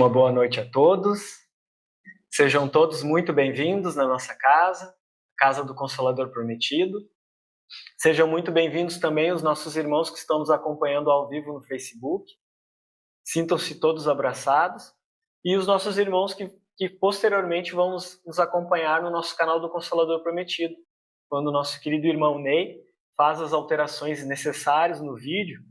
Uma boa noite a todos. Sejam todos muito bem-vindos na nossa casa, Casa do Consolador Prometido. Sejam muito bem-vindos também os nossos irmãos que estão nos acompanhando ao vivo no Facebook. Sintam-se todos abraçados. E os nossos irmãos que posteriormente vão nos acompanhar no nosso canal do Consolador Prometido, quando o nosso querido irmão Ney faz as alterações necessárias no vídeo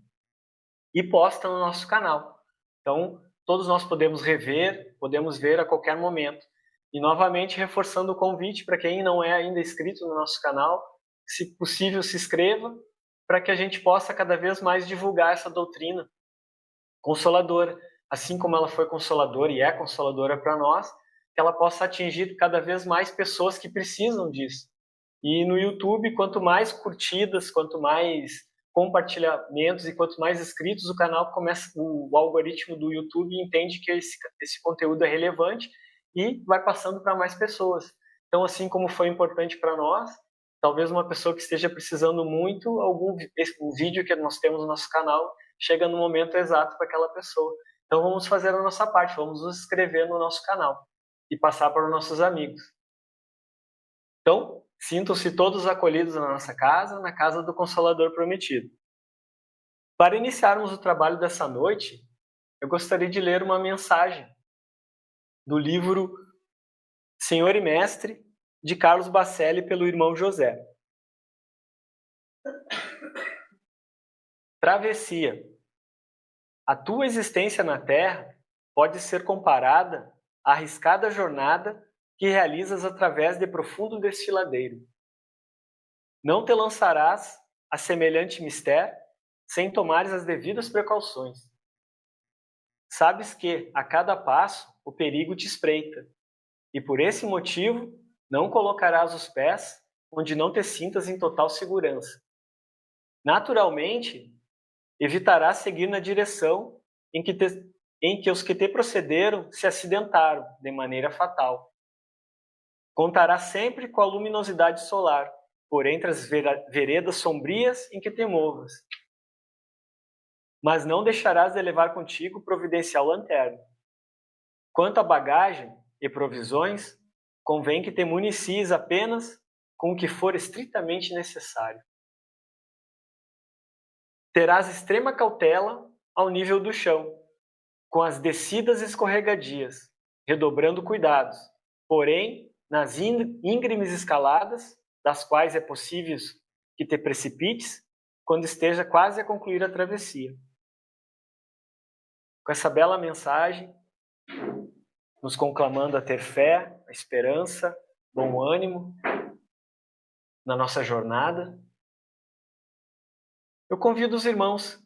e posta no nosso canal. Então, todos nós podemos rever, podemos ver a qualquer momento. E, novamente, reforçando o convite para quem não é ainda inscrito no nosso canal, se possível, se inscreva, para que a gente possa cada vez mais divulgar essa doutrina consoladora, assim como ela foi consoladora e é consoladora para nós, que ela possa atingir cada vez mais pessoas que precisam disso. E no YouTube, quanto mais curtidas, quanto mais compartilhamentos e quanto mais inscritos o canal o algoritmo do YouTube entende que esse conteúdo é relevante e vai passando para mais pessoas. Então, assim como foi importante para nós, talvez uma pessoa que esteja precisando muito, um vídeo que nós temos no nosso canal chega no momento exato para aquela pessoa. Então, vamos fazer a nossa parte, vamos nos inscrever no nosso canal e passar para os nossos amigos. Então, sintam-se todos acolhidos na nossa casa, na casa do Consolador Prometido. Para iniciarmos o trabalho dessa noite, eu gostaria de ler uma mensagem do livro Senhor e Mestre, de Carlos Bacelli, pelo irmão José. Travessia. A tua existência na Terra pode ser comparada à arriscada jornada que realizas através de profundo desfiladeiro. Não te lançarás a semelhante mistério sem tomares as devidas precauções. Sabes que, a cada passo, o perigo te espreita, e por esse motivo não colocarás os pés onde não te sintas em total segurança. Naturalmente, evitarás seguir na direção em que os que te procederam se acidentaram de maneira fatal. Contarás sempre com a luminosidade solar, por entre as veredas sombrias em que te movas. Mas não deixarás de levar contigo providencial lanterna. Quanto à bagagem e provisões, convém que te municies apenas com o que for estritamente necessário. Terás extrema cautela ao nível do chão, com as descidas escorregadias, redobrando cuidados, porém, nas íngremes escaladas, das quais é possível que te precipites quando esteja quase a concluir a travessia. Com essa bela mensagem, nos conclamando a ter fé, a esperança, bom ânimo na nossa jornada, eu convido os irmãos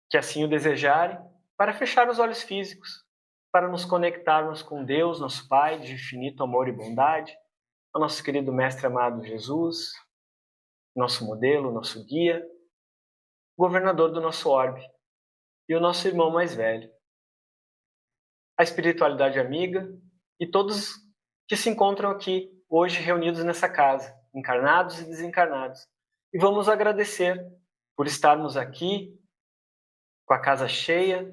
que assim o desejarem para fechar os olhos físicos, para nos conectarmos com Deus, nosso Pai, de infinito amor e bondade, ao nosso querido Mestre amado Jesus, nosso modelo, nosso guia, governador do nosso orbe e o nosso irmão mais velho, a espiritualidade amiga e todos que se encontram aqui hoje reunidos nessa casa, encarnados e desencarnados. E vamos agradecer por estarmos aqui com a casa cheia,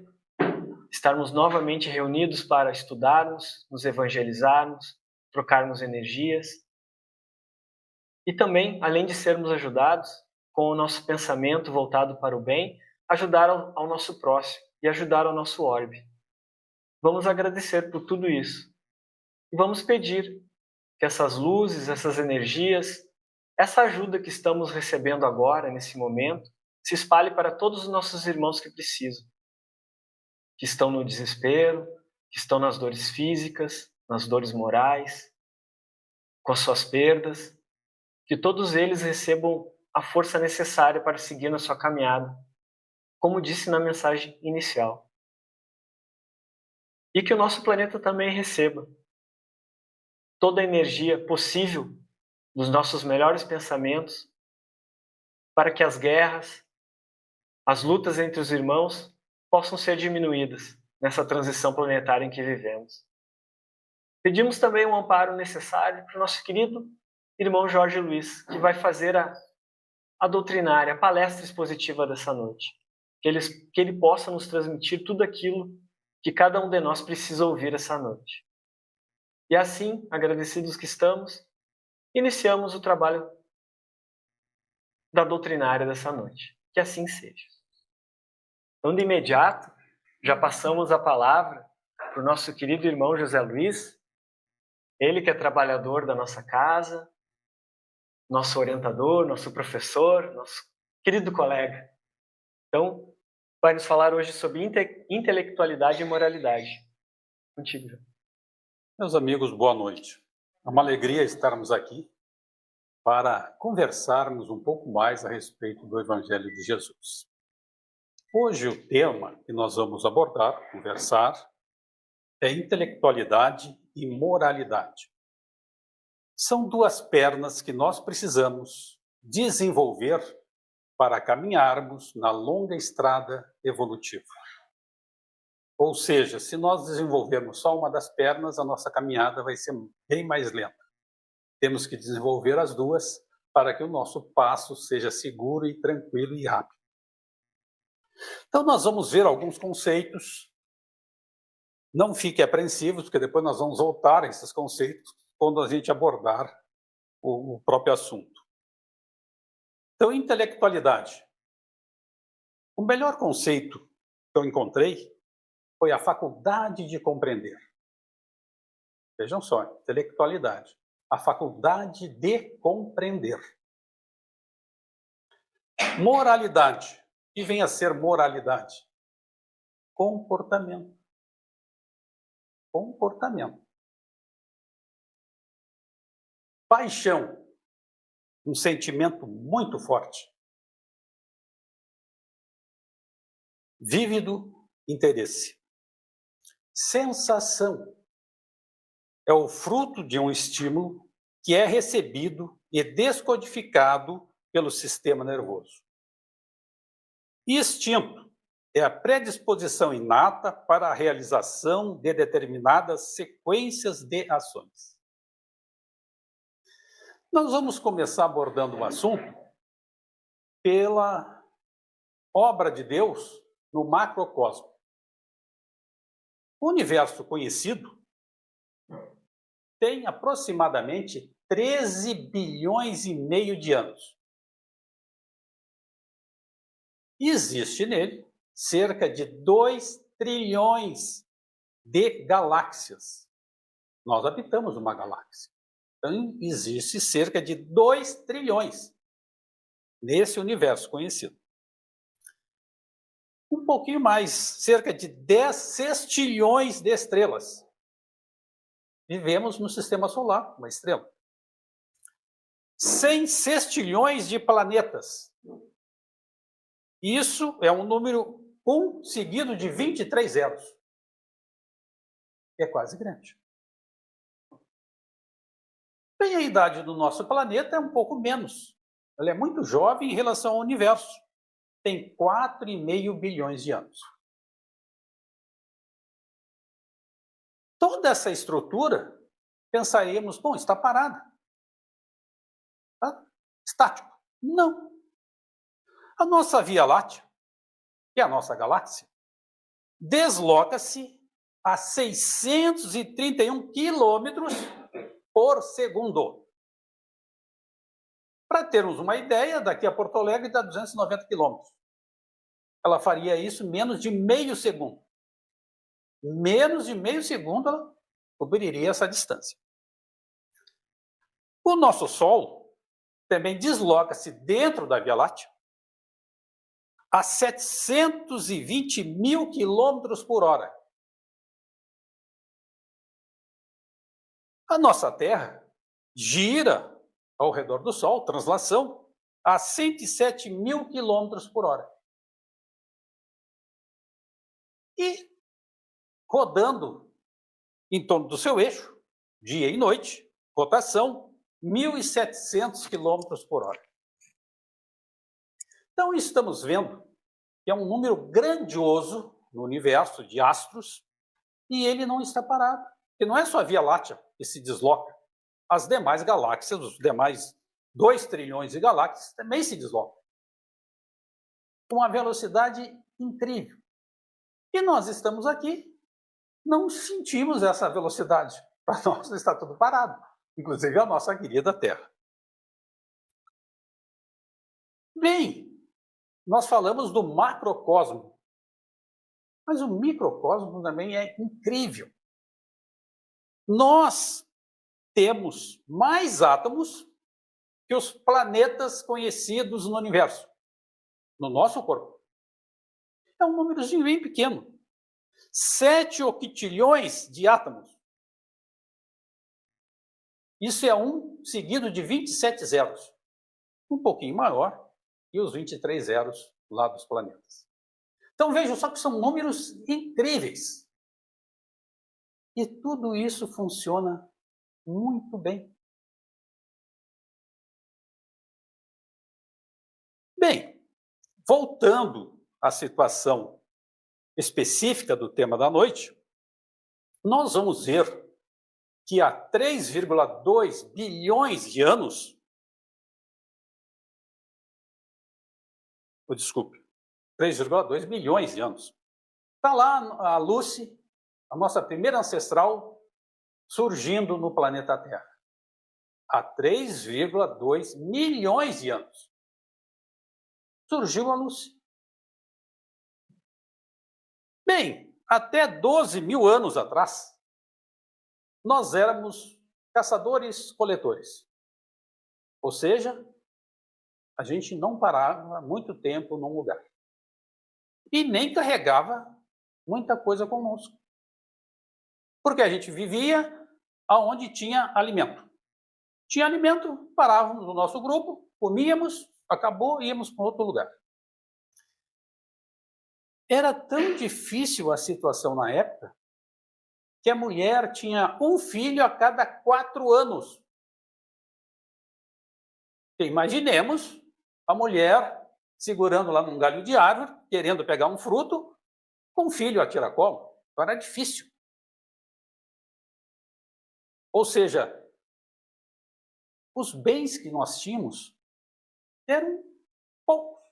estarmos novamente reunidos para estudarmos, nos evangelizarmos, trocarmos energias e também, além de sermos ajudados com o nosso pensamento voltado para o bem, ajudar ao nosso próximo e ajudar ao nosso orbe. Vamos agradecer por tudo isso e vamos pedir que essas luzes, essas energias, essa ajuda que estamos recebendo agora, nesse momento, se espalhe para todos os nossos irmãos que precisam, que estão no desespero, que estão nas dores físicas, nas dores morais, com as suas perdas, que todos eles recebam a força necessária para seguir na sua caminhada, como disse na mensagem inicial. E que o nosso planeta também receba toda a energia possível dos nossos melhores pensamentos para que as guerras, as lutas entre os irmãos possam ser diminuídas nessa transição planetária em que vivemos. Pedimos também o amparo necessário para o nosso querido irmão Jorge Luiz, que vai fazer a doutrinária, a palestra expositiva dessa noite. Que ele possa nos transmitir tudo aquilo que cada um de nós precisa ouvir essa noite. E assim, agradecidos que estamos, iniciamos o trabalho da doutrinária dessa noite. Que assim seja. Então, de imediato, já passamos a palavra para o nosso querido irmão José Luiz, ele que é trabalhador da nossa casa, nosso orientador, nosso professor, nosso querido colega. Então, vai nos falar hoje sobre intelectualidade e moralidade. Contigo, João. Meus amigos, boa noite. É uma alegria estarmos aqui para conversarmos um pouco mais a respeito do Evangelho de Jesus. Hoje o tema que nós vamos abordar, conversar, é intelectualidade e moralidade. São duas pernas que nós precisamos desenvolver para caminharmos na longa estrada evolutiva. Ou seja, se nós desenvolvermos só uma das pernas, a nossa caminhada vai ser bem mais lenta. Temos que desenvolver as duas para que o nosso passo seja seguro e tranquilo e rápido. Então nós vamos ver alguns conceitos. Não fiquem apreensivos, porque depois nós vamos voltar a esses conceitos quando a gente abordar o próprio assunto. Então, intelectualidade. O melhor conceito que eu encontrei foi a faculdade de compreender. Vejam só, intelectualidade. A faculdade de compreender. Moralidade. O que vem a ser moralidade? Comportamento. Comportamento. Paixão. Um sentimento muito forte. Vívido interesse. Sensação. É o fruto de um estímulo que é recebido e descodificado pelo sistema nervoso. Instinto é a predisposição inata para a realização de determinadas sequências de ações. Nós vamos começar abordando o assunto pela obra de Deus no macrocosmo. O universo conhecido tem aproximadamente 13 bilhões e meio de anos. Existe nele cerca de 2 trilhões de galáxias. Nós habitamos uma galáxia. Então, existe cerca de 2 trilhões nesse universo conhecido. Um pouquinho mais, cerca de 10 sextilhões de estrelas. Vivemos no sistema solar, uma estrela. 100 sextilhões de planetas. Isso é um número 1 seguido de 23 zeros. É quase grande. Bem, a idade do nosso planeta é um pouco menos. Ela é muito jovem em relação ao universo. Tem 4,5 bilhões de anos. Toda essa estrutura, pensaríamos, bom, está parada. Está estático. Não. A nossa Via Láctea, que é a nossa galáxia, desloca-se a 631 quilômetros por segundo. Para termos uma ideia, daqui a Porto Alegre dá 290 quilômetros. Ela faria isso em menos de meio segundo. Menos de meio segundo ela cobriria essa distância. O nosso Sol também desloca-se dentro da Via Láctea a 720 mil quilômetros por hora. A nossa Terra gira ao redor do Sol, translação, a 107 mil quilômetros por hora. E rodando em torno do seu eixo, dia e noite, rotação, 1.700 quilômetros por hora. Então, estamos vendo que é um número grandioso no universo de astros e ele não está parado. Porque não é só a Via Láctea que se desloca. As demais galáxias, os demais 2 trilhões de galáxias também se deslocam. Com uma velocidade incrível. E nós estamos aqui não sentimos essa velocidade. Para nós está tudo parado, inclusive a nossa querida Terra. Bem, nós falamos do macrocosmo, mas o microcosmo também é incrível. Nós temos mais átomos que os planetas conhecidos no universo, no nosso corpo. É um númerozinho bem pequeno. 7 octilhões de átomos. Isso é 1 seguido de 27 zeros. Um pouquinho maior que os 23 zeros lá dos planetas. Então vejam só que são números incríveis. E tudo isso funciona muito bem. Bem, voltando à situação específica do tema da noite, nós vamos ver que há 3,2 bilhões de anos, desculpe, 3,2 bilhões de anos, está lá a Lucy, a nossa primeira ancestral, surgindo no planeta Terra. Há 3,2 milhões de anos. Surgiu a Lucy. Bem, até 12 mil anos atrás, nós éramos caçadores-coletores. Ou seja, a gente não parava muito tempo num lugar. E nem carregava muita coisa conosco. Porque a gente vivia aonde tinha alimento. Tinha alimento, parávamos no nosso grupo, comíamos, acabou, íamos para outro lugar. Era tão difícil a situação na época que a mulher tinha um filho a cada 4 anos. E imaginemos a mulher segurando lá num galho de árvore, querendo pegar um fruto, com um filho a tiracolo. Então era difícil. Ou seja, os bens que nós tínhamos eram poucos,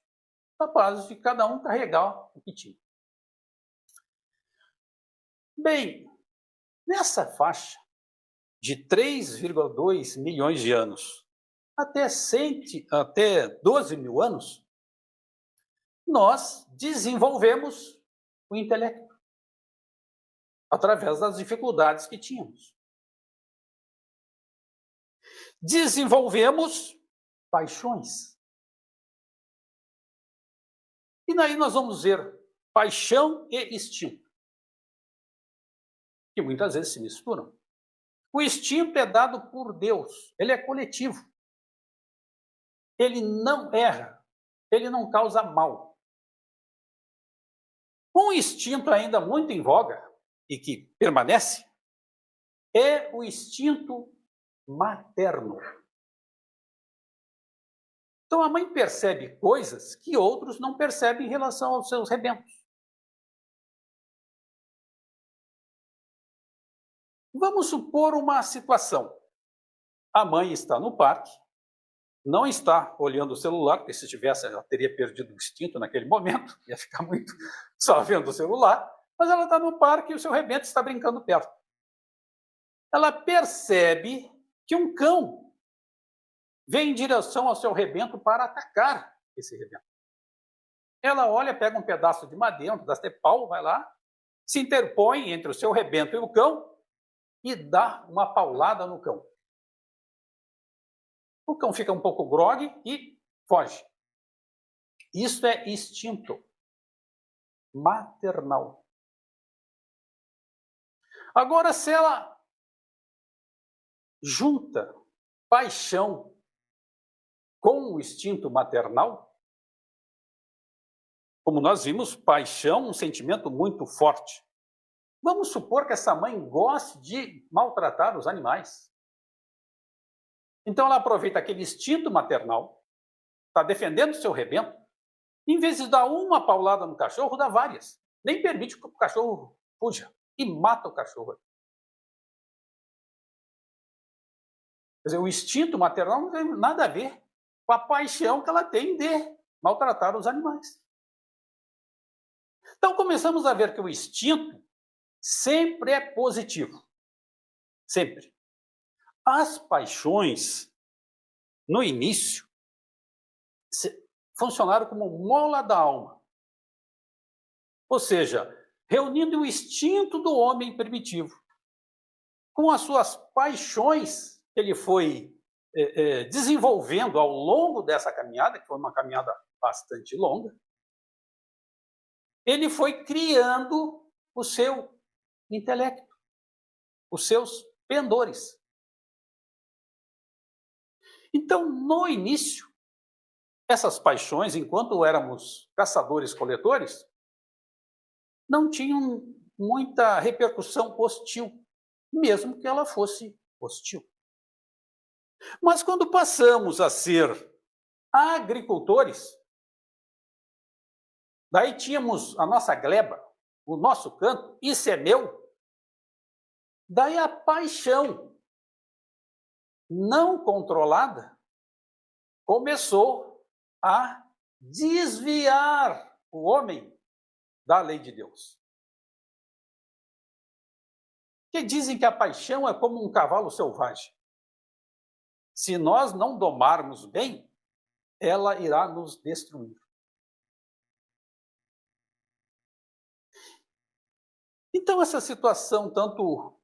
capazes de cada um carregar o que tinha. Bem, nessa faixa de 3,2 milhões de anos até 12 mil anos, nós desenvolvemos o intelecto através das dificuldades que tínhamos. Desenvolvemos paixões. E daí nós vamos ver paixão e instinto, que muitas vezes se misturam. O instinto é dado por Deus, ele é coletivo. Ele não erra, ele não causa mal. Um instinto ainda muito em voga e que permanece é o instinto materno. Então a mãe percebe coisas que outros não percebem em relação aos seus rebentos. Vamos supor uma situação. A mãe está no parque, não está olhando o celular, porque se tivesse ela teria perdido o instinto naquele momento, ia ficar muito só vendo o celular, mas ela está no parque e o seu rebento está brincando perto. Ela percebe que um cão vem em direção ao seu rebento para atacar esse rebento. Ela olha, pega um pedaço de madeira, um pedaço de pau, vai lá, se interpõe entre o seu rebento e o cão e dá uma paulada no cão. O cão fica um pouco grogue e foge. Isso é instinto maternal. Agora, se ela junta paixão com o instinto maternal, como nós vimos, paixão é um sentimento muito forte. Vamos supor que essa mãe goste de maltratar os animais. Então ela aproveita aquele instinto maternal, está defendendo o seu rebento, em vez de dar uma paulada no cachorro, dá várias. Nem permite que o cachorro fuja e mata o cachorro. Quer dizer, o instinto maternal não tem nada a ver com a paixão que ela tem de maltratar os animais. Então começamos a ver que o instinto sempre é positivo. Sempre. As paixões, no início, funcionaram como mola da alma. Ou seja, reunindo o instinto do homem primitivo com as suas paixões que ele foi desenvolvendo ao longo dessa caminhada, que foi uma caminhada bastante longa, ele foi criando o seu intelecto, os seus pendores. Então, no início, essas paixões, enquanto éramos caçadores-coletores, não tinham muita repercussão hostil, mesmo que ela fosse hostil. Mas quando passamos a ser agricultores, daí tínhamos a nossa gleba, o nosso canto, isso é meu. Daí a paixão não controlada começou a desviar o homem da lei de Deus. Que dizem que a paixão é como um cavalo selvagem. Se nós não domarmos bem, ela irá nos destruir. Então, essa situação, tanto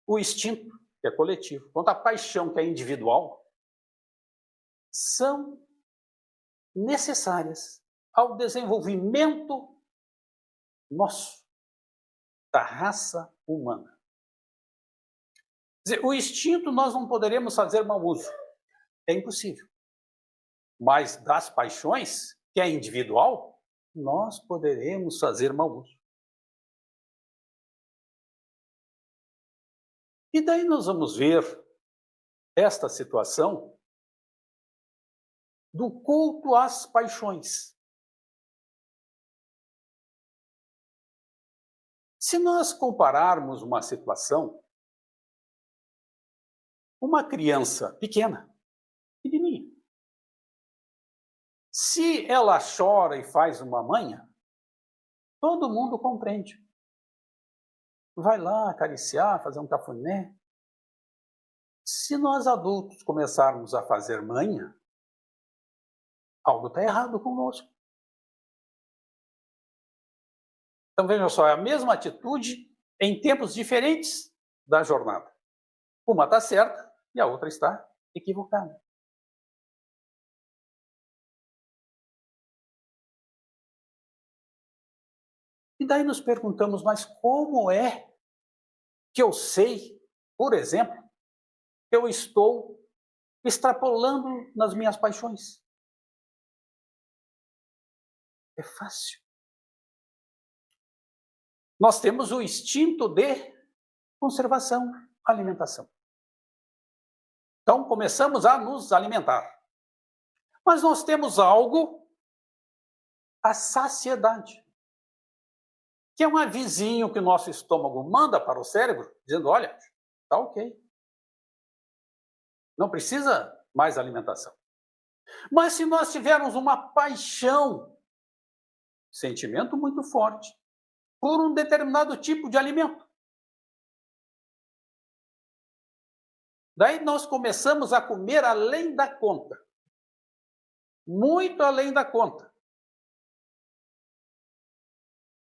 o instinto, que é coletivo, quanto a paixão, que é individual, são necessárias ao desenvolvimento nosso, da raça humana. Quer dizer, o instinto nós não poderemos fazer mau uso, é impossível. Mas das paixões, que é individual, nós poderemos fazer mau uso. E daí nós vamos ver esta situação do culto às paixões. Se nós compararmos uma situação, uma criança pequena, pequenininha, se ela chora e faz uma manha, todo mundo compreende. Vai lá acariciar, fazer um cafuné. Se nós adultos começarmos a fazer manha, algo está errado conosco. Então veja só, é a mesma atitude em tempos diferentes da jornada. Uma está certa e a outra está equivocada. E daí nos perguntamos, mas como é que eu sei, por exemplo, que eu estou extrapolando nas minhas paixões? É fácil. Nós temos o instinto de conservação, alimentação. Então, começamos a nos alimentar. Mas nós temos algo, a saciedade, que é um avisinho que o nosso estômago manda para o cérebro, dizendo, olha, está ok. Não precisa mais alimentação. Mas se nós tivermos uma paixão, sentimento muito forte, por um determinado tipo de alimento, daí nós começamos a comer além da conta. Muito além da conta.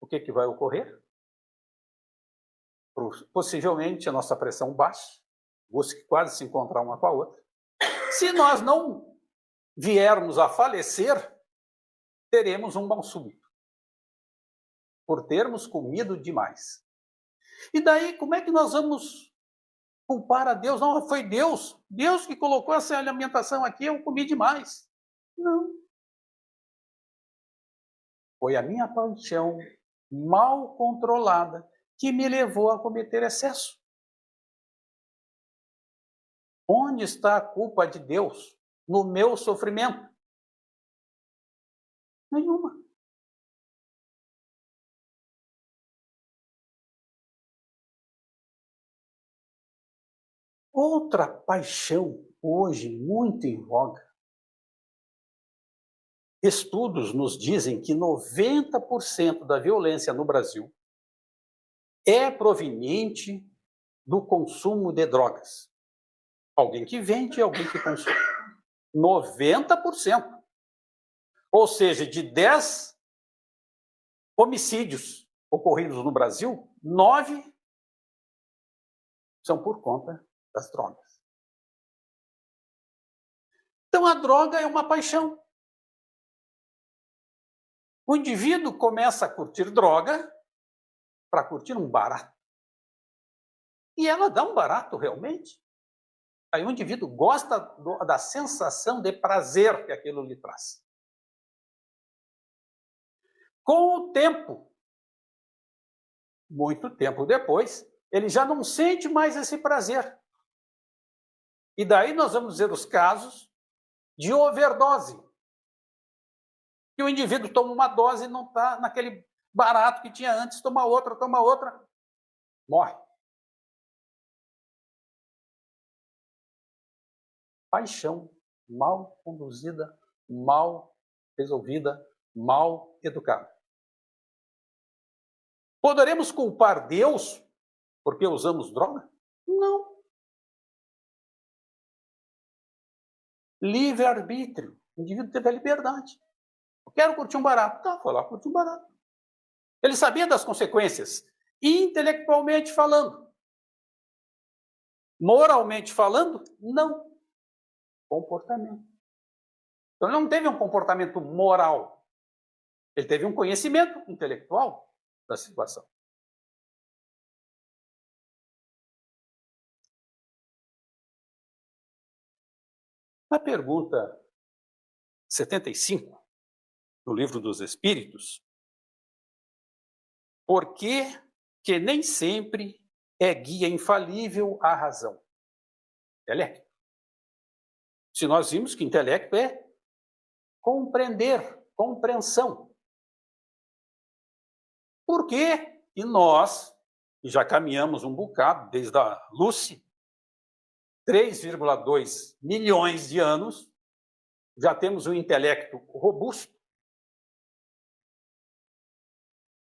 O que vai ocorrer? Possivelmente a nossa pressão baixa, busque quase se encontrar uma com a outra. Se nós não viermos a falecer, teremos um mal súbito, por termos comido demais. E daí, como é que nós vamos culpar a Deus? Não, foi Deus que colocou essa alimentação aqui, eu comi demais. Não. Foi a minha paixão mal controlada que me levou a cometer excesso. Onde está a culpa de Deus no meu sofrimento? Nenhuma. Outra paixão hoje muito em voga. Estudos nos dizem que 90% da violência no Brasil é proveniente do consumo de drogas. Alguém que vende e alguém que consome. 90%. Ou seja, de 10 homicídios ocorridos no Brasil, 9 são por conta das drogas. Então, a droga é uma paixão. O indivíduo começa a curtir droga para curtir um barato. E ela dá um barato realmente. Aí o indivíduo gosta da sensação de prazer que aquilo lhe traz. Com o tempo, muito tempo depois, ele já não sente mais esse prazer. E daí nós vamos ver os casos de overdose. Que o indivíduo toma uma dose e não está naquele barato que tinha antes, toma outra, morre. Paixão mal conduzida, mal resolvida, mal educada. Poderemos culpar Deus porque usamos droga? Não. Livre-arbítrio. O indivíduo teve a liberdade. Eu quero curtir um barato. Tá, foi lá curtir um barato. Ele sabia das consequências, intelectualmente falando. Moralmente falando, não. Comportamento. Então, ele não teve um comportamento moral. Ele teve um conhecimento intelectual da situação. Na pergunta 75, do Livro dos Espíritos, por que nem sempre é guia infalível a razão? Intelecto. Se nós vimos que intelecto é compreender, compreensão. Por que nós, que já caminhamos um bocado, desde a Lucy, 3,2 milhões de anos, já temos um intelecto robusto.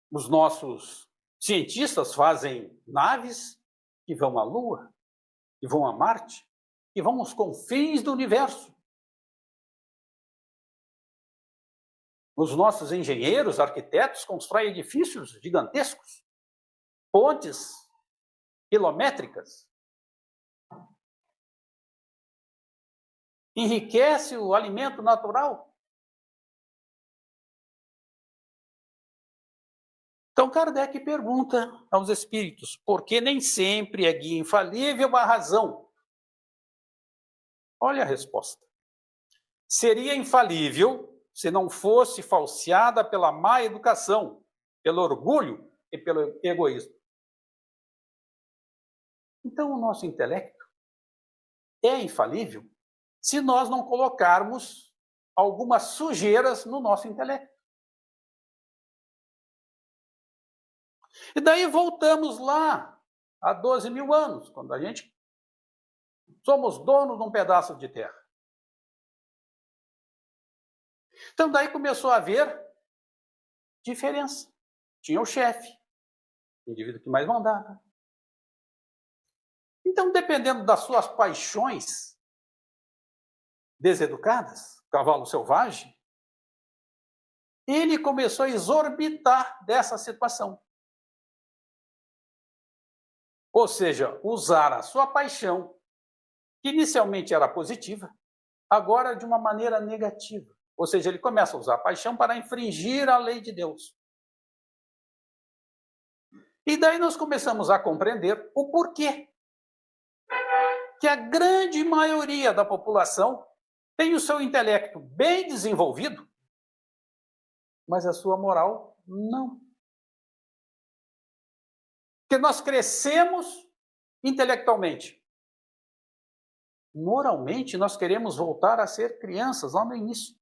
Os nossos cientistas fazem naves que vão à Lua, que vão a Marte, que vão aos confins do universo. Os nossos engenheiros, arquitetos, constroem edifícios gigantescos, pontes quilométricas. Enriquece o alimento natural. Então, Kardec pergunta aos espíritos, por que nem sempre é guia infalível a razão? Olha a resposta. Seria infalível se não fosse falseada pela má educação, pelo orgulho e pelo egoísmo. Então, o nosso intelecto é infalível se nós não colocarmos algumas sujeiras no nosso intelecto. E daí voltamos lá, há 12 mil anos, quando a gente somos donos de um pedaço de terra. Então, daí começou a haver diferença. Tinha o chefe, o indivíduo que mais mandava. Então, dependendo das suas paixões deseducadas, cavalo selvagem, ele começou a exorbitar dessa situação. Ou seja, usar a sua paixão, que inicialmente era positiva, agora de uma maneira negativa. Ou seja, ele começa a usar a paixão para infringir a lei de Deus. E daí nós começamos a compreender o porquê que a grande maioria da população tem o seu intelecto bem desenvolvido, mas a sua moral não. Porque nós crescemos intelectualmente. Moralmente, nós queremos voltar a ser crianças lá no início.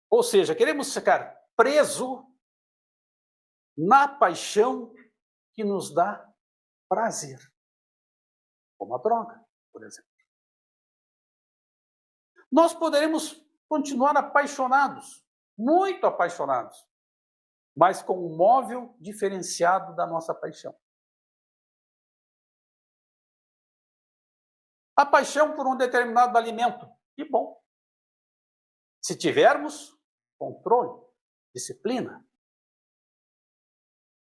Ou seja, queremos ficar preso na paixão que nos dá prazer. Como a droga, por exemplo. Nós poderemos continuar apaixonados, muito apaixonados, mas com um móvel diferenciado da nossa paixão. A paixão por um determinado alimento, que bom. Se tivermos controle, disciplina,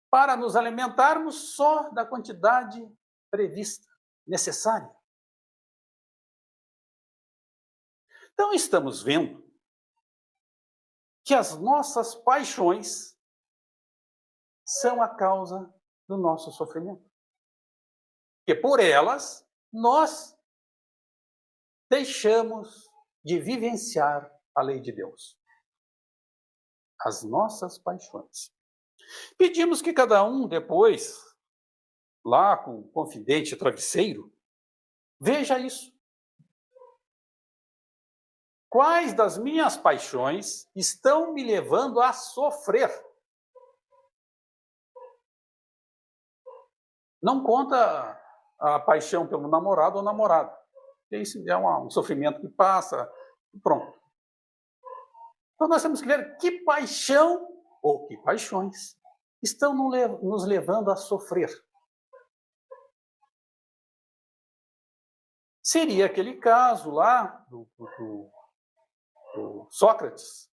para nos alimentarmos só da quantidade prevista, necessária. Então, estamos vendo que as nossas paixões são a causa do nosso sofrimento. Porque por elas, nós deixamos de vivenciar a lei de Deus. As nossas paixões. Pedimos que cada um depois, lá com o confidente travesseiro, veja isso. Quais das minhas paixões estão me levando a sofrer? Não conta a paixão pelo namorado ou namorada. Isso é um sofrimento que passa, pronto. Então nós temos que ver que paixão ou que paixões estão nos levando a sofrer. Seria aquele caso lá do Sócrates.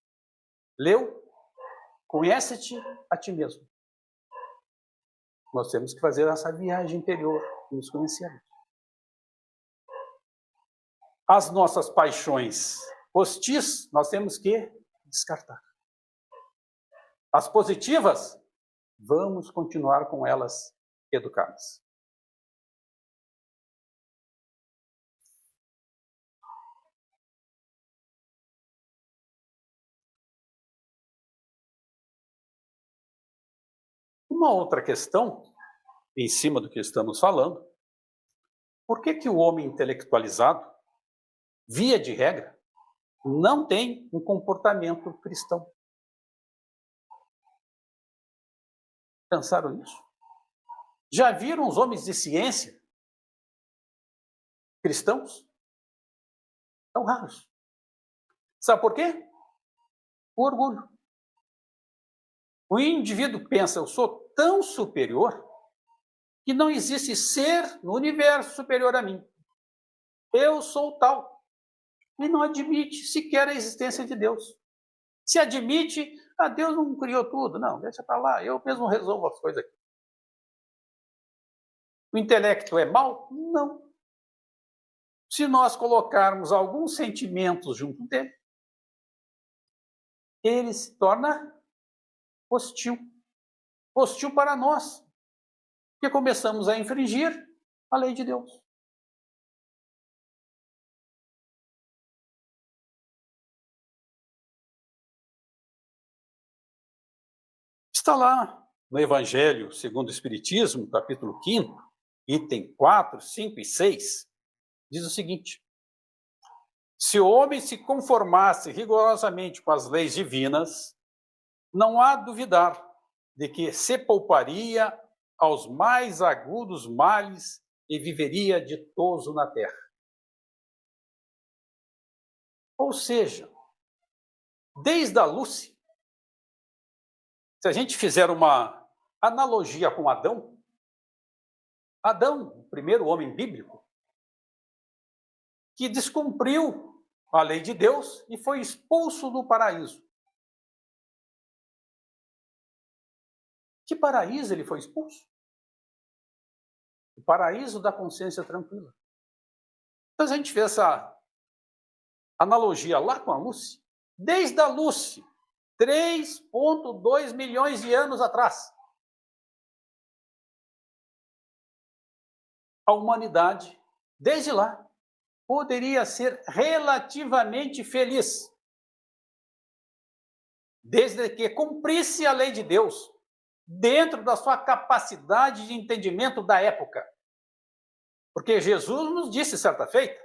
Leu, conhece-te a ti mesmo. Nós temos que fazer essa viagem interior, nos conhecermos. As nossas paixões hostis, nós temos que descartar. As positivas, vamos continuar com elas educadas. Uma outra questão, em cima do que estamos falando, por que o homem intelectualizado, via de regra, não tem um comportamento cristão? Pensaram nisso? Já viram os homens de ciência cristãos? São raros. Sabe por quê? O orgulho. O indivíduo pensa, eu sou tão superior que não existe ser no universo superior a mim. Eu sou tal. E não admite sequer a existência de Deus. Se admite, Deus não criou tudo. Não, deixa para lá, eu mesmo resolvo as coisas aqui. O intelecto é mau? Não. Se nós colocarmos alguns sentimentos junto dele, ele se torna hostil. Hostil para nós, que começamos a infringir a lei de Deus. Está lá no Evangelho segundo o Espiritismo, capítulo 5, item 4, 5 e 6, diz o seguinte: se o homem se conformasse rigorosamente com as leis divinas, não há duvidar de que se pouparia aos mais agudos males e viveria ditoso na terra. Ou seja, desde a Lúcia, se a gente fizer uma analogia com Adão, o primeiro homem bíblico, que descumpriu a lei de Deus e foi expulso do paraíso. Que paraíso ele foi expulso? O paraíso da consciência tranquila. Então, a gente vê essa analogia lá com a Lúcia, desde a Lúcia, 3,2 milhões de anos atrás. A humanidade, desde lá, poderia ser relativamente feliz, desde que cumprisse a lei de Deus, dentro da sua capacidade de entendimento da época. Porque Jesus nos disse certa feita,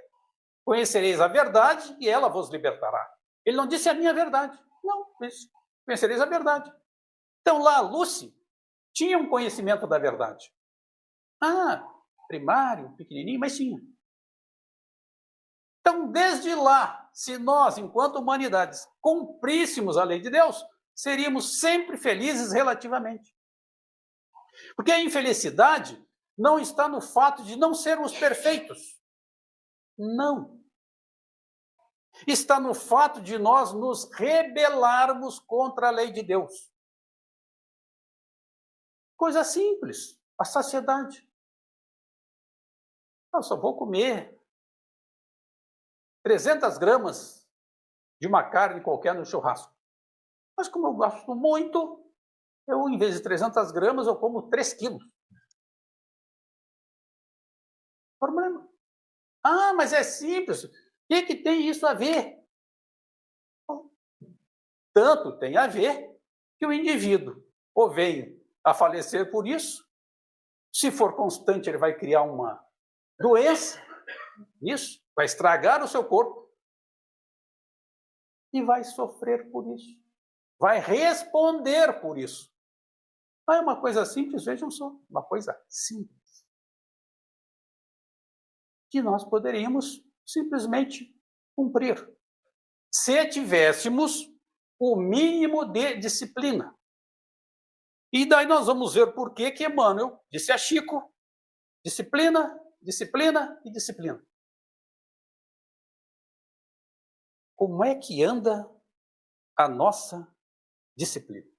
conhecereis a verdade e ela vos libertará. Ele não disse a minha verdade. Não, disse, conhecereis a verdade. Então lá, Lúcia tinha um conhecimento da verdade. Primário, pequenininho, mas tinha. Então, desde lá, se nós, enquanto humanidades, cumpríssemos a lei de Deus, seríamos sempre felizes relativamente. Porque a infelicidade não está no fato de não sermos perfeitos. Não. Está no fato de nós nos rebelarmos contra a lei de Deus. Coisa simples, a saciedade. Eu só vou comer 300 gramas de uma carne qualquer no churrasco. Mas como eu gosto muito, eu, em vez de 300 gramas, eu como 3 quilos. Problema. Ah, mas é simples. O que tem isso a ver? Tanto tem a ver que o indivíduo ou vem a falecer por isso, se for constante, ele vai criar uma doença, isso, vai estragar o seu corpo e vai sofrer por isso, vai responder por isso. Não é uma coisa simples, vejam só, uma coisa simples, que nós poderíamos simplesmente cumprir, se tivéssemos o mínimo de disciplina. E daí nós vamos ver por que Emmanuel disse a Chico: disciplina, disciplina e disciplina. Como é que anda a nossa disciplina?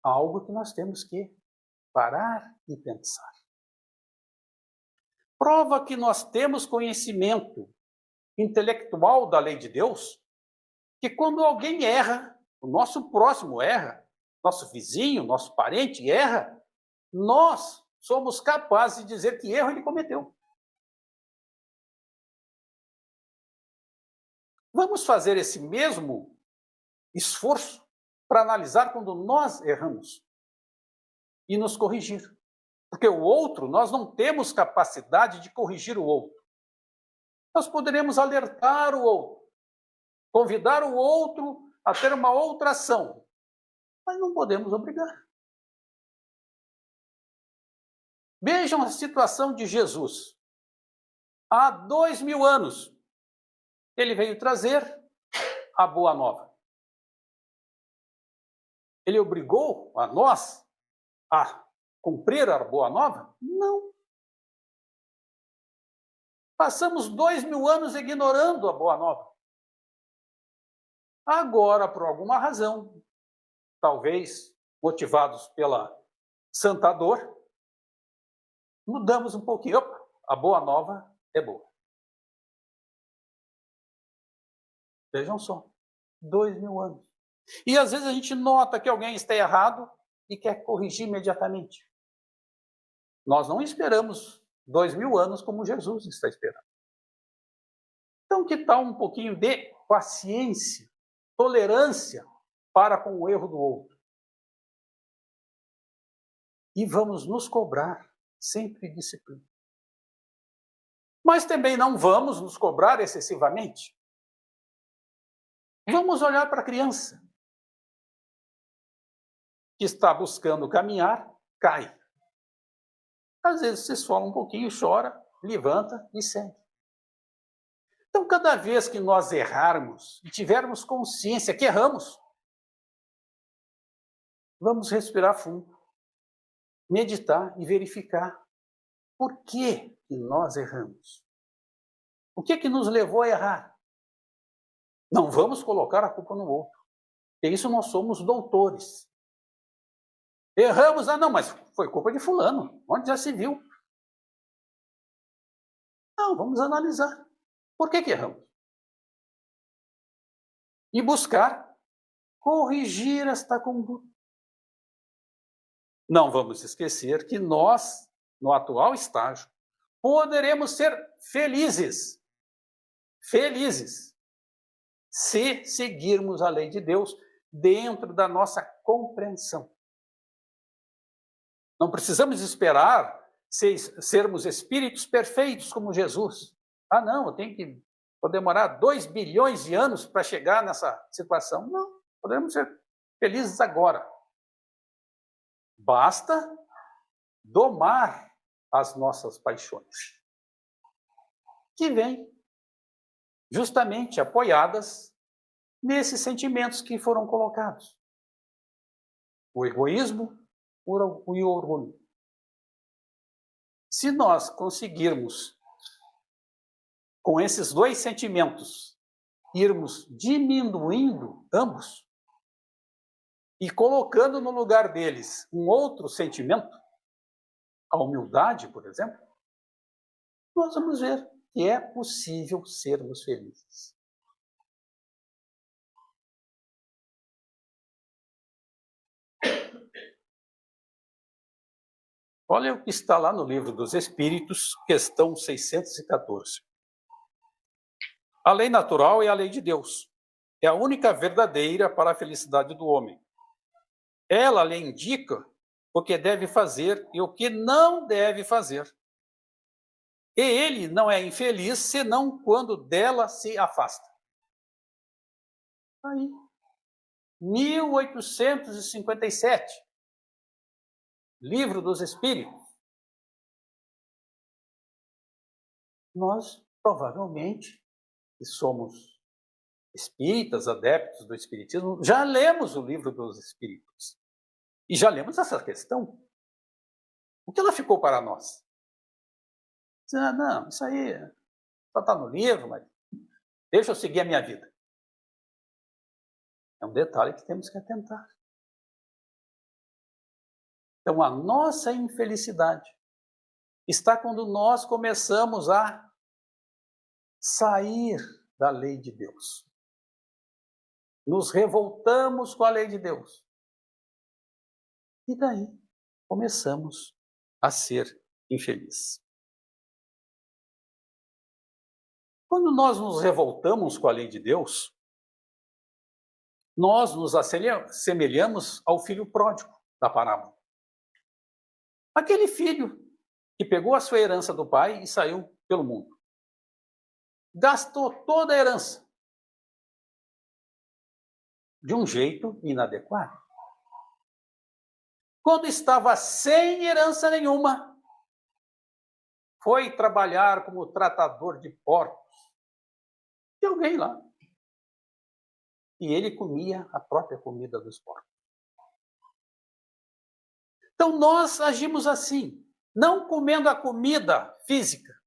Algo que nós temos que parar e pensar. Prova que nós temos conhecimento intelectual da lei de Deus, que quando alguém erra, o nosso próximo erra, nosso vizinho, nosso parente erra, nós somos capazes de dizer que erro ele cometeu. Vamos fazer esse mesmo esforço para analisar quando nós erramos e nos corrigir. Porque o outro, nós não temos capacidade de corrigir o outro. Nós poderemos alertar o outro, convidar o outro a ter uma outra ação, mas não podemos obrigar. Vejam a situação de Jesus. Há 2000 anos, ele veio trazer a boa nova. Ele obrigou a nós a cumprir a boa nova? Não. Passamos 2000 anos ignorando a boa nova. Agora, por alguma razão, talvez motivados pela santa dor, mudamos um pouquinho. Opa, a boa nova é boa. Vejam só, 2000 anos. E às vezes a gente nota que alguém está errado e quer corrigir imediatamente. Nós não esperamos 2000 anos como Jesus está esperando. Então, que tal um pouquinho de paciência, tolerância para com o erro do outro? E vamos nos cobrar sempre disciplina. Mas também não vamos nos cobrar excessivamente. Vamos olhar para a criança que está buscando caminhar, cai. Às vezes se esfola um pouquinho, chora, levanta e segue. Então, cada vez que nós errarmos e tivermos consciência que erramos, vamos respirar fundo, meditar e verificar por que nós erramos. O que nos levou a errar? Não vamos colocar a culpa no outro. E isso nós somos doutores. Erramos, não, mas foi culpa de fulano. Onde já se viu? Não, vamos analisar. Por que erramos? E buscar corrigir esta conduta. Não vamos esquecer que nós, no atual estágio, poderemos ser felizes, se seguirmos a lei de Deus dentro da nossa compreensão. Não precisamos esperar sermos espíritos perfeitos como Jesus. Não, vou demorar 2 bilhões de anos para chegar nessa situação. Não, podemos ser felizes agora. Basta domar as nossas paixões, que vêm justamente apoiadas nesses sentimentos que foram colocados. O egoísmo e o orgulho. Se nós conseguirmos, com esses dois sentimentos, irmos diminuindo ambos e colocando no lugar deles um outro sentimento, a humildade, por exemplo, nós vamos ver que é possível sermos felizes. Olha o que está lá no Livro dos Espíritos, questão 614. A lei natural é a lei de Deus. É a única verdadeira para a felicidade do homem. Ela lhe indica o que deve fazer e o que não deve fazer. E ele não é infeliz senão quando dela se afasta. Aí, 1857, Livro dos Espíritos. Nós, provavelmente, que somos espíritas, adeptos do espiritismo, já lemos o Livro dos Espíritos. E já lemos essa questão. O que ela ficou para nós? Ah, não, isso aí só está no livro, mas deixa eu seguir a minha vida. É um detalhe que temos que atentar. Então, a nossa infelicidade está quando nós começamos a sair da lei de Deus. Nos revoltamos com a lei de Deus. E daí começamos a ser infelizes. Quando nós nos revoltamos com a lei de Deus, nós nos assemelhamos ao filho pródigo da parábola. Aquele filho que pegou a sua herança do pai e saiu pelo mundo. Gastou toda a herança de um jeito inadequado. Quando estava sem herança nenhuma, foi trabalhar como tratador de porcos de alguém lá. E ele comia a própria comida dos porcos. Então nós agimos assim, não comendo a comida física,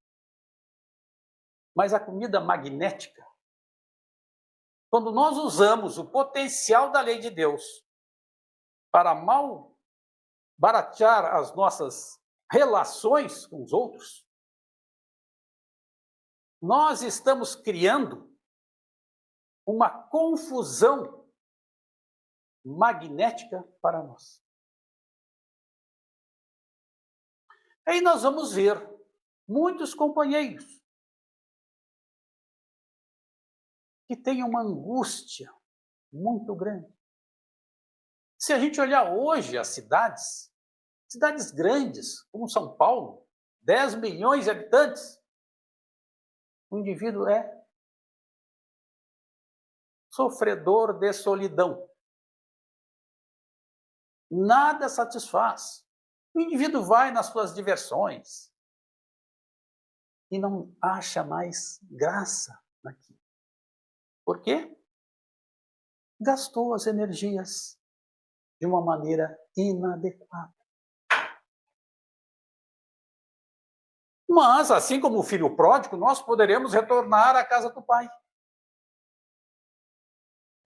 mas a comida magnética. Quando nós usamos o potencial da lei de Deus para mal baratear as nossas relações com os outros, nós estamos criando uma confusão magnética para nós. Aí nós vamos ver muitos companheiros que têm uma angústia muito grande. Se a gente olhar hoje as cidades grandes, como São Paulo, 10 milhões de habitantes, o indivíduo é sofredor de solidão. Nada satisfaz. O indivíduo vai nas suas diversões e não acha mais graça naquilo. Por quê? Gastou as energias de uma maneira inadequada. Mas, assim como o filho pródigo, nós poderemos retornar à casa do pai.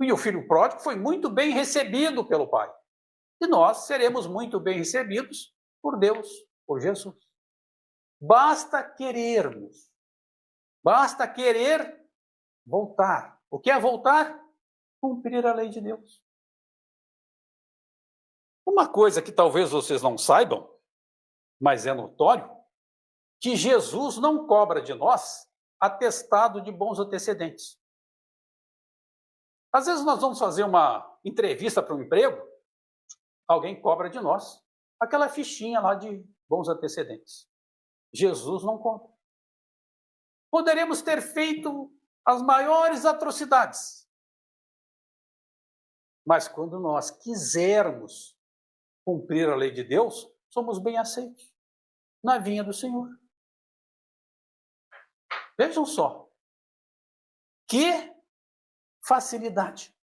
E o filho pródigo foi muito bem recebido pelo pai. E nós seremos muito bem recebidos por Deus, por Jesus. Basta querermos. Basta querer voltar. O que é voltar? Cumprir a lei de Deus. Uma coisa que talvez vocês não saibam, mas é notório, que Jesus não cobra de nós atestado de bons antecedentes. Às vezes nós vamos fazer uma entrevista para um emprego, alguém cobra de nós aquela fichinha lá de bons antecedentes. Jesus não cobra. Poderemos ter feito as maiores atrocidades, mas quando nós quisermos cumprir a lei de Deus, somos bem aceitos na vinha do Senhor. Vejam só, que facilidade.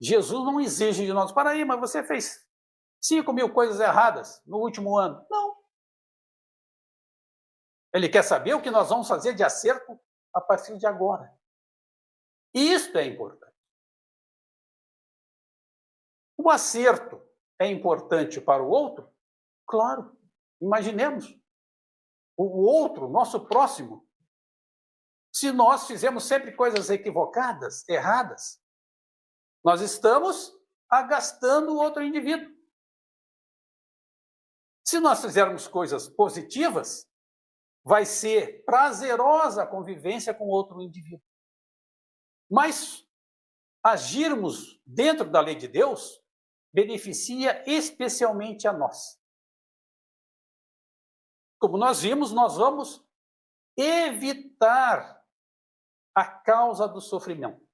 Jesus não exige de nós, para aí, mas você fez 5.000 coisas erradas no último ano. Não. Ele quer saber o que nós vamos fazer de acerto a partir de agora. E isso é importante. O acerto é importante para o outro? Claro. Imaginemos. O outro, nosso próximo, se nós fizermos sempre coisas equivocadas, erradas, nós estamos agastando o outro indivíduo. Se nós fizermos coisas positivas, vai ser prazerosa a convivência com outro indivíduo. Mas agirmos dentro da lei de Deus beneficia especialmente a nós. Como nós vimos, nós vamos evitar a causa do sofrimento.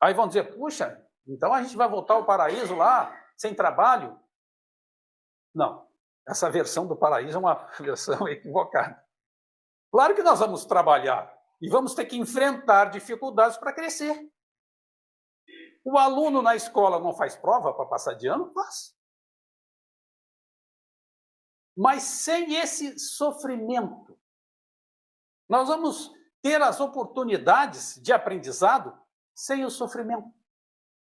Aí vão dizer, puxa, então a gente vai voltar ao paraíso lá, sem trabalho? Não, essa versão do paraíso é uma versão equivocada. Claro que nós vamos trabalhar e vamos ter que enfrentar dificuldades para crescer. O aluno na escola não faz prova para passar de ano? Faz. Mas sem esse sofrimento, nós vamos ter as oportunidades de aprendizado sem o sofrimento.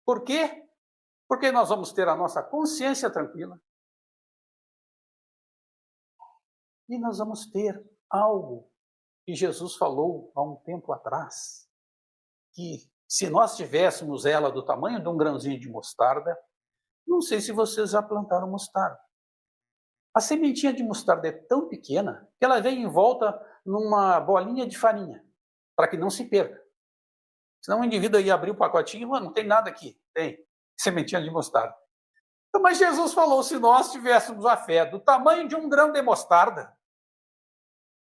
Por quê? Porque nós vamos ter a nossa consciência tranquila e nós vamos ter algo que Jesus falou há um tempo atrás, que se nós tivéssemos ela do tamanho de um grãozinho de mostarda, não sei se vocês já plantaram mostarda. A sementinha de mostarda é tão pequena que ela vem envolta numa bolinha de farinha, para que não se perca. Senão o indivíduo ia abrir o pacotinho, não tem nada aqui. Tem sementinha de mostarda. Então, mas Jesus falou, se nós tivéssemos a fé do tamanho de um grão de mostarda,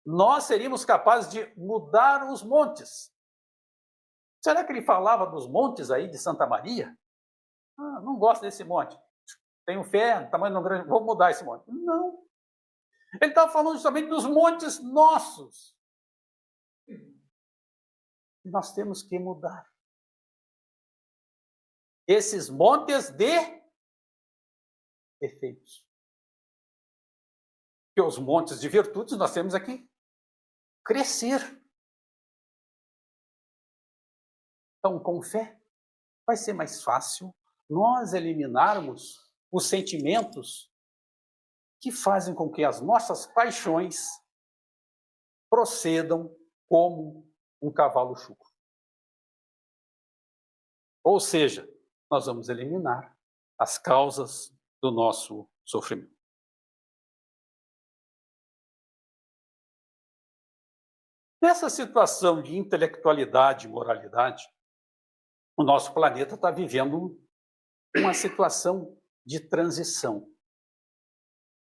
nós seríamos capazes de mudar os montes. Será que ele falava dos montes aí de Santa Maria? Não gosto desse monte. Tenho fé, do tamanho de um grão, vou mudar esse monte. Não. Ele estava falando justamente dos montes nossos. Nós temos que mudar. Esses montes de efeitos. Porque os montes de virtudes nós temos aqui crescer. Então, com fé, vai ser mais fácil nós eliminarmos os sentimentos que fazem com que as nossas paixões procedam como um cavalo chucro. Ou seja, nós vamos eliminar as causas do nosso sofrimento. Nessa situação de intelectualidade e moralidade, o nosso planeta está vivendo uma situação de transição.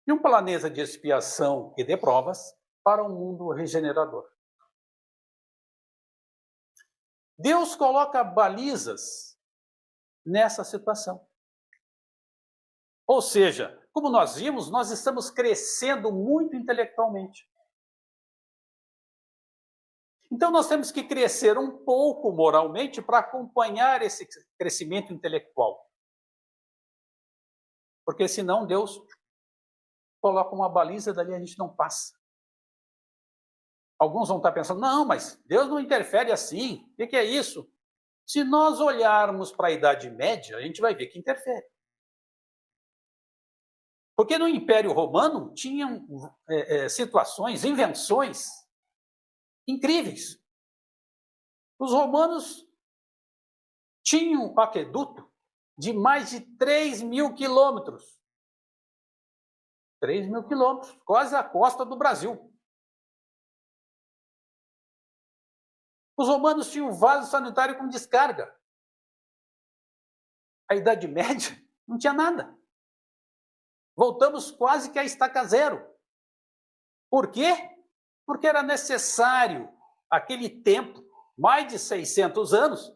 De um planeta de expiação e de provas para um mundo regenerador. Deus coloca balizas nessa situação. Ou seja, como nós vimos, nós estamos crescendo muito intelectualmente. Então nós temos que crescer um pouco moralmente para acompanhar esse crescimento intelectual. Porque senão Deus coloca uma baliza, dali a gente não passa. Alguns vão estar pensando, não, mas Deus não interfere assim, o que é isso? Se nós olharmos para a Idade Média, a gente vai ver que interfere. Porque no Império Romano tinham situações, invenções incríveis. Os romanos tinham um aqueduto de mais de 3.000 quilômetros. 3.000 quilômetros, quase a costa do Brasil. Os romanos tinham vaso sanitário com descarga. A Idade Média não tinha nada. Voltamos quase que à estaca zero. Por quê? Porque era necessário aquele tempo, mais de 600 anos,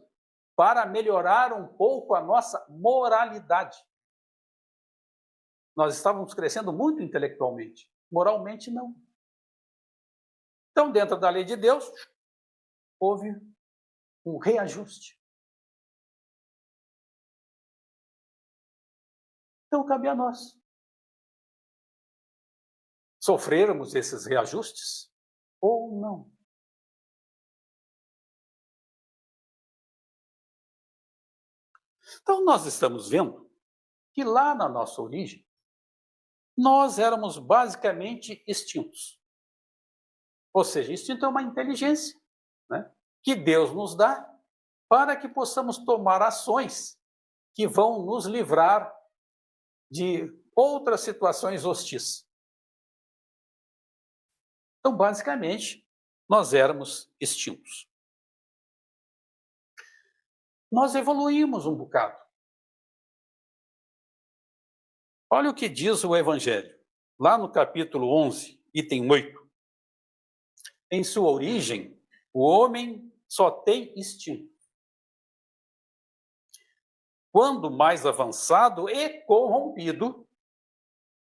para melhorar um pouco a nossa moralidade. Nós estávamos crescendo muito intelectualmente, moralmente não. Então, dentro da lei de Deus, houve um reajuste. Então, cabe a nós sofrermos esses reajustes ou não. Então, nós estamos vendo que lá na nossa origem, nós éramos basicamente extintos. Ou seja, instinto é uma inteligência, né, que Deus nos dá para que possamos tomar ações que vão nos livrar de outras situações hostis. Então, basicamente, nós éramos extintos. Nós evoluímos um bocado. Olha o que diz o Evangelho, lá no capítulo 11, item 8. Em sua origem, o homem só tem instinto. Quando mais avançado e corrompido,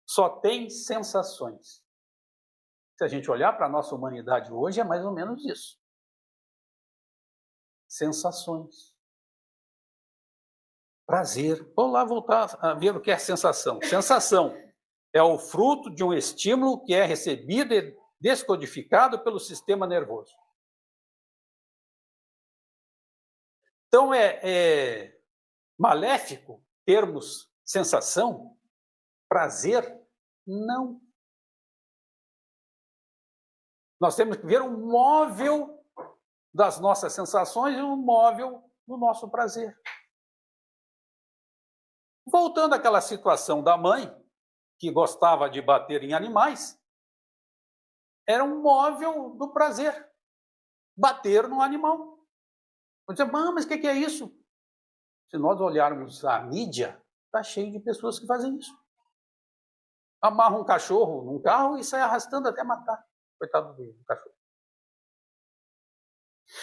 só tem sensações. Se a gente olhar para a nossa humanidade hoje, é mais ou menos isso. Sensações. Prazer. Vamos lá voltar a ver o que é sensação. Sensação é o fruto de um estímulo que é recebido e descodificado pelo sistema nervoso. Então, é maléfico termos sensação, prazer? Não. Nós temos que ver um móvel das nossas sensações e um móvel do nosso prazer. Voltando àquela situação da mãe, que gostava de bater em animais, era um móvel do prazer, bater no animal. Você diz, mas o que é isso? Se nós olharmos a mídia, está cheio de pessoas que fazem isso. Amarra um cachorro num carro e sai arrastando até matar. Coitado do cachorro.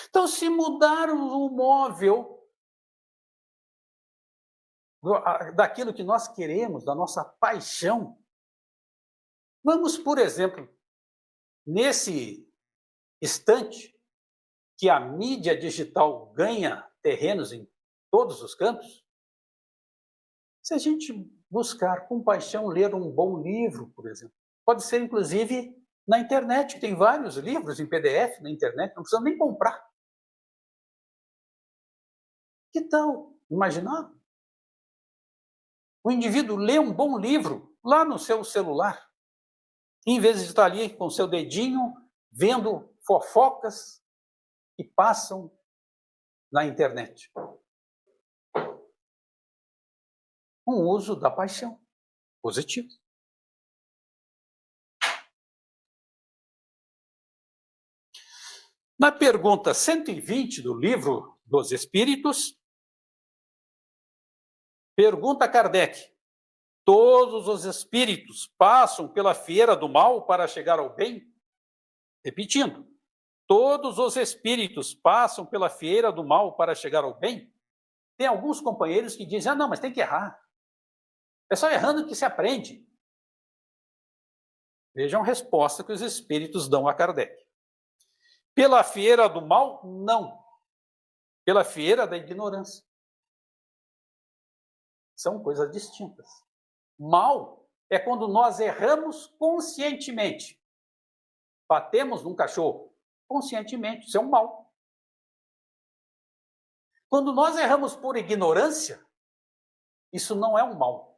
Então, se mudarmos o móvel daquilo que nós queremos, da nossa paixão, vamos, por exemplo, nesse instante que a mídia digital ganha terrenos em todos os cantos, se a gente buscar com paixão ler um bom livro, por exemplo, pode ser inclusive na internet, tem vários livros em PDF na internet, não precisa nem comprar. Que tal imaginar? O indivíduo lê um bom livro lá no seu celular, em vez de estar ali com o seu dedinho vendo fofocas que passam na internet. Um uso da paixão positivo. Na pergunta 120 do Livro dos Espíritos, pergunta Kardec: todos os espíritos passam pela fieira do mal para chegar ao bem? Repetindo, todos os espíritos passam pela fieira do mal para chegar ao bem? Tem alguns companheiros que dizem, não, mas tem que errar. É só errando que se aprende. Vejam a resposta que os espíritos dão a Kardec. Pela fieira do mal, não. Pela fieira da ignorância. São coisas distintas. Mal é quando nós erramos conscientemente. Batemos num cachorro conscientemente, isso é um mal. Quando nós erramos por ignorância, isso não é um mal.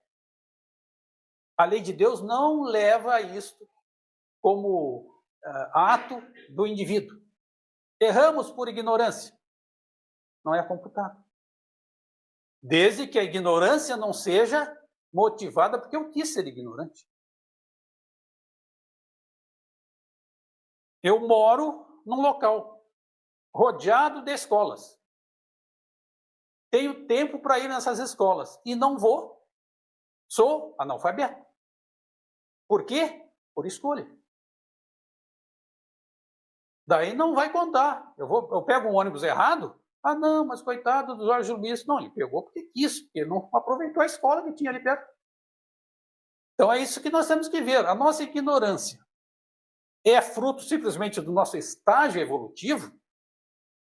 A lei de Deus não leva a isto como ato do indivíduo. Erramos por ignorância, não é computado. Desde que a ignorância não seja motivada porque eu quis ser ignorante. Eu moro num local rodeado de escolas. Tenho tempo para ir nessas escolas e não vou. Sou analfabeto. Por quê? Por escolha. Daí não vai contar. Eu pego um ônibus errado. Ah, não, mas coitado do Jorge Luiz. Não, ele pegou porque quis, porque não aproveitou a escola que tinha ali perto. Então é isso que nós temos que ver. A nossa ignorância é fruto simplesmente do nosso estágio evolutivo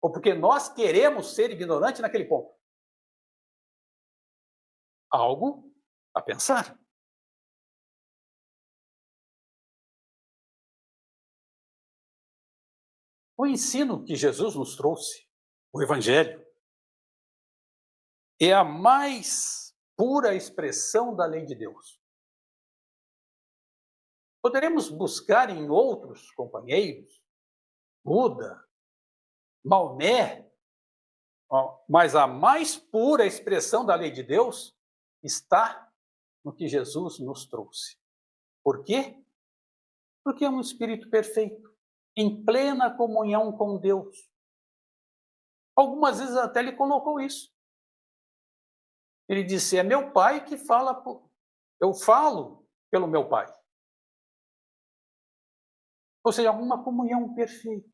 ou porque nós queremos ser ignorantes naquele ponto? Algo a pensar. O ensino que Jesus nos trouxe, o Evangelho, é a mais pura expressão da lei de Deus. Poderemos buscar em outros companheiros, Buda, Maomé, mas a mais pura expressão da lei de Deus está no que Jesus nos trouxe. Por quê? Porque é um espírito perfeito, em plena comunhão com Deus. Algumas vezes até ele colocou isso. Ele disse, é meu Pai que fala, eu falo pelo meu Pai. Ou seja, uma comunhão perfeita.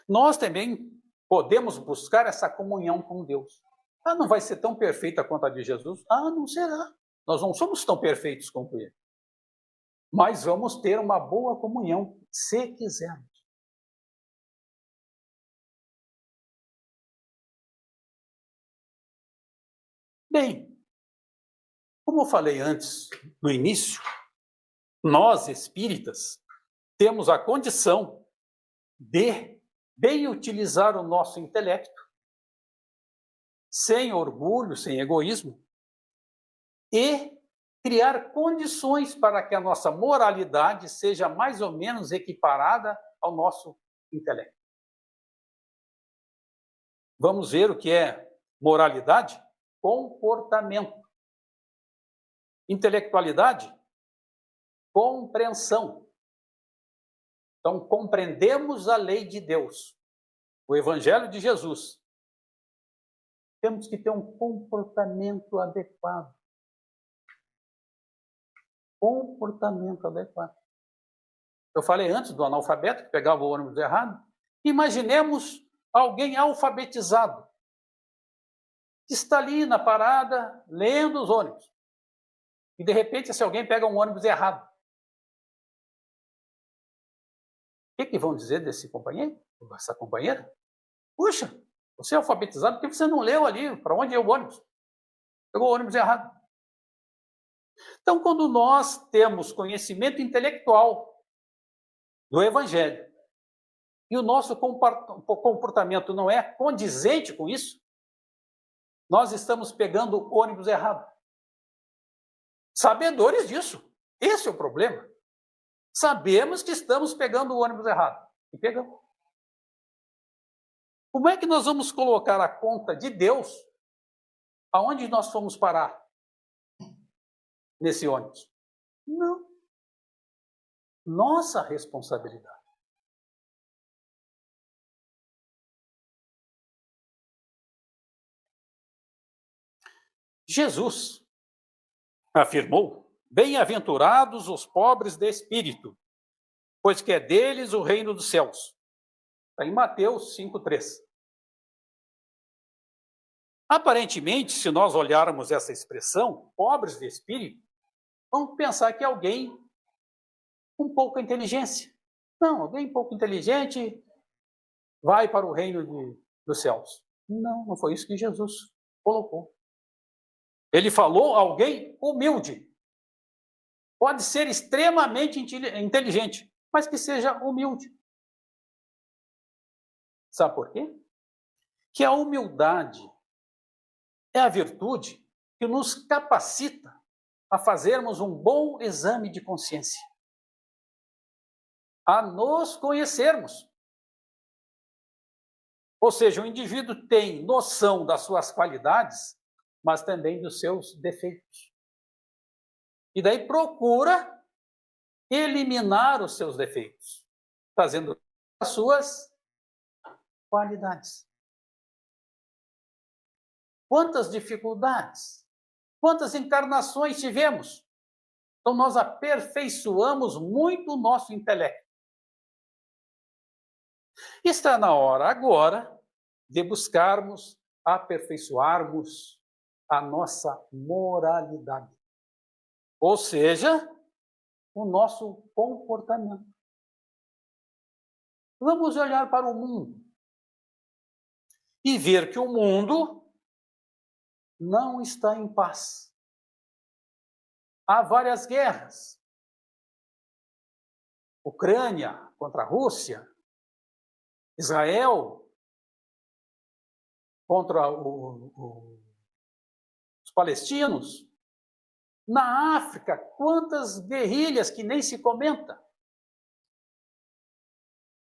Nós também podemos buscar essa comunhão com Deus. Ah, não vai ser tão perfeita quanto a de Jesus? Ah, não será. Nós não somos tão perfeitos quanto Ele. Mas vamos ter uma boa comunhão, se quisermos. Bem, como eu falei antes, no início, nós espíritas temos a condição de bem utilizar o nosso intelecto, sem orgulho, sem egoísmo, e criar condições para que a nossa moralidade seja mais ou menos equiparada ao nosso intelecto. Vamos ver o que é moralidade? Comportamento. Intelectualidade? Compreensão. Então, compreendemos a lei de Deus, o Evangelho de Jesus. Temos que ter um comportamento adequado. Comportamento adequado. Eu falei antes do analfabeto que pegava o ônibus errado. Imaginemos alguém alfabetizado que está ali na parada lendo os ônibus. E de repente, se alguém pega um ônibus errado, o que vão dizer desse companheiro, dessa companheira? Puxa, você é alfabetizado, por que você não leu ali para onde é o ônibus? Pegou o ônibus errado. Então, quando nós temos conhecimento intelectual do Evangelho e o nosso comportamento não é condizente com isso, nós estamos pegando o ônibus errado. Sabedores disso. Esse é o problema. Sabemos que estamos pegando o ônibus errado. E pegamos. Como é que nós vamos colocar a conta de Deus aonde nós fomos parar nesse ônibus? Não. Nossa responsabilidade. Jesus afirmou: bem-aventurados os pobres de espírito, pois que é deles o reino dos céus. Está em Mateus 5,3. Aparentemente, se nós olharmos essa expressão, pobres de espírito, vamos pensar que é alguém com pouca inteligência. Não, alguém pouco inteligente vai para o reino dos céus. Não, não foi isso que Jesus colocou. Ele falou alguém humilde. Pode ser extremamente inteligente, mas que seja humilde. Sabe por quê? Que a humildade é a virtude que nos capacita a fazermos um bom exame de consciência, a nos conhecermos. Ou seja, o indivíduo tem noção das suas qualidades, mas também dos seus defeitos. E daí procura eliminar os seus defeitos, fazendo as suas qualidades. Quantas dificuldades, quantas encarnações tivemos? Então nós aperfeiçoamos muito o nosso intelecto. Está na hora agora de buscarmos aperfeiçoarmos a nossa moralidade. Ou seja, o nosso comportamento. Vamos olhar para o mundo e ver que o mundo não está em paz. Há várias guerras. Ucrânia contra a Rússia, Israel contra os palestinos. Na África, quantas guerrilhas que nem se comenta.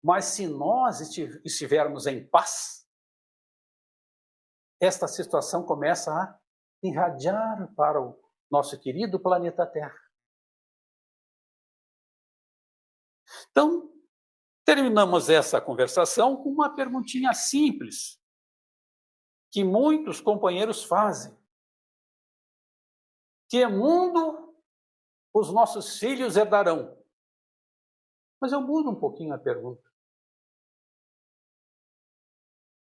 Mas se nós estivermos em paz, esta situação começa a irradiar para o nosso querido planeta Terra. Então, terminamos essa conversação com uma perguntinha simples, que muitos companheiros fazem. Que mundo os nossos filhos herdarão? Mas eu mudo um pouquinho a pergunta.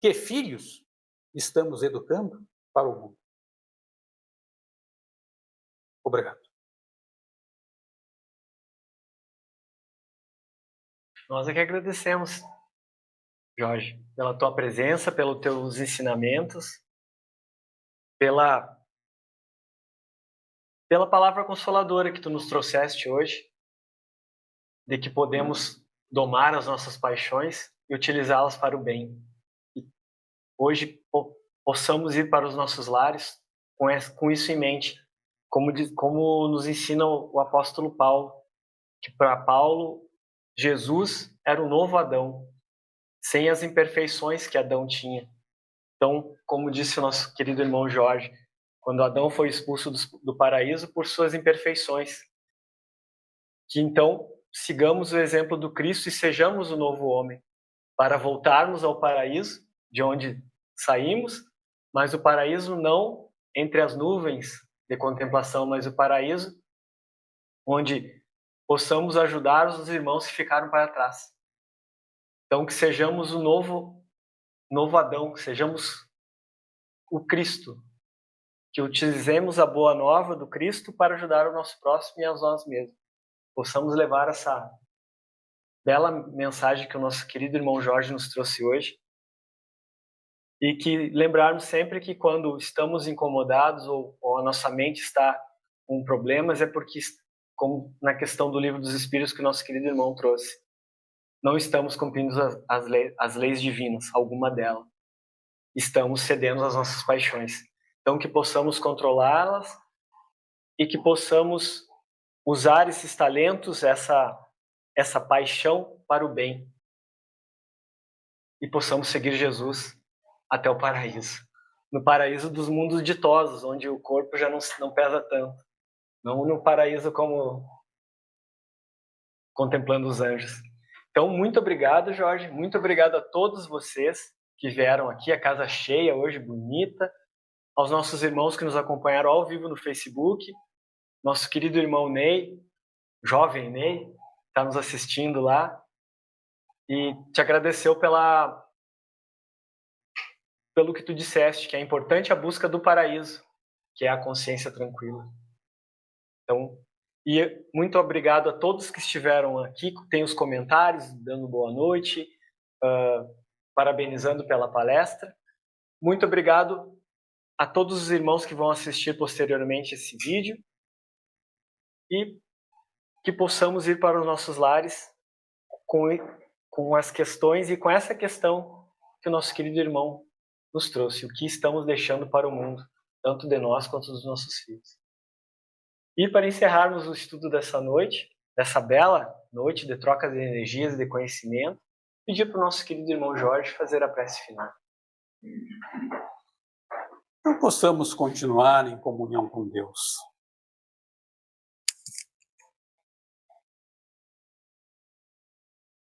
Que filhos estamos educando para o mundo? Obrigado. Nós é que agradecemos, Jorge, pela tua presença, pelos teus ensinamentos, pela palavra consoladora que tu nos trouxeste hoje, de que podemos domar as nossas paixões e utilizá-las para o bem. E hoje possamos ir para os nossos lares com isso em mente, como nos ensina o apóstolo Paulo, que para Paulo, Jesus era o novo Adão, sem as imperfeições que Adão tinha. Então, como disse o nosso querido irmão Jorge, quando Adão foi expulso do paraíso por suas imperfeições, que então sigamos o exemplo do Cristo e sejamos o novo homem, para voltarmos ao paraíso, de onde saímos, mas o paraíso não entre as nuvens de contemplação, mas o paraíso onde possamos ajudar os irmãos que ficaram para trás. Então, que sejamos o novo Adão, que sejamos o Cristo, que utilizemos a boa nova do Cristo para ajudar o nosso próximo e a nós mesmos. Possamos levar essa bela mensagem que o nosso querido irmão Jorge nos trouxe hoje, e que lembrarmos sempre que quando estamos incomodados ou a nossa mente está com problemas, é porque, como na questão do Livro dos Espíritos que o nosso querido irmão trouxe, não estamos cumprindo as leis divinas, alguma delas. Estamos cedendo às nossas paixões. Então, que possamos controlá-las e que possamos usar esses talentos, essa paixão para o bem. E possamos seguir Jesus até o paraíso. No paraíso dos mundos ditosos, onde o corpo já não pesa tanto. Não no paraíso como contemplando os anjos. Então, muito obrigado, Jorge. Muito obrigado a todos vocês que vieram aqui, a casa cheia hoje, bonita. Aos nossos irmãos que nos acompanharam ao vivo no Facebook. Nosso querido irmão Ney, jovem Ney, está nos assistindo lá. E te agradeceu pelo que tu disseste, que é importante a busca do paraíso, que é a consciência tranquila. Então, e muito obrigado a todos que estiveram aqui, tem os comentários, dando boa noite, parabenizando pela palestra. Muito obrigado a todos os irmãos que vão assistir posteriormente esse vídeo e que possamos ir para os nossos lares com as questões e com essa questão que o nosso querido irmão nos trouxe, o que estamos deixando para o mundo, tanto de nós quanto dos nossos filhos. E para encerrarmos o estudo dessa noite, dessa bela noite de troca de energias e de conhecimento, pedir para o nosso querido irmão Jorge fazer a prece final. Então possamos continuar em comunhão com Deus.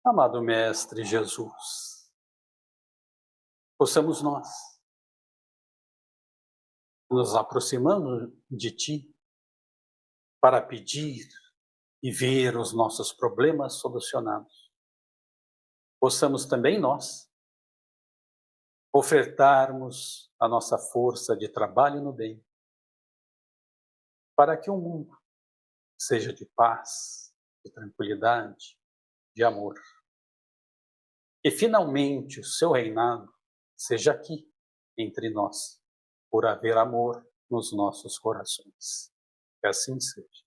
Amado Mestre Jesus, possamos nós, nos aproximando de Ti, para pedir e ver os nossos problemas solucionados. Possamos também nós ofertarmos a nossa força de trabalho no bem, para que o mundo seja de paz, de tranquilidade, de amor. que finalmente o seu reinado seja aqui, entre nós, por haver amor nos nossos corações. Que assim seja.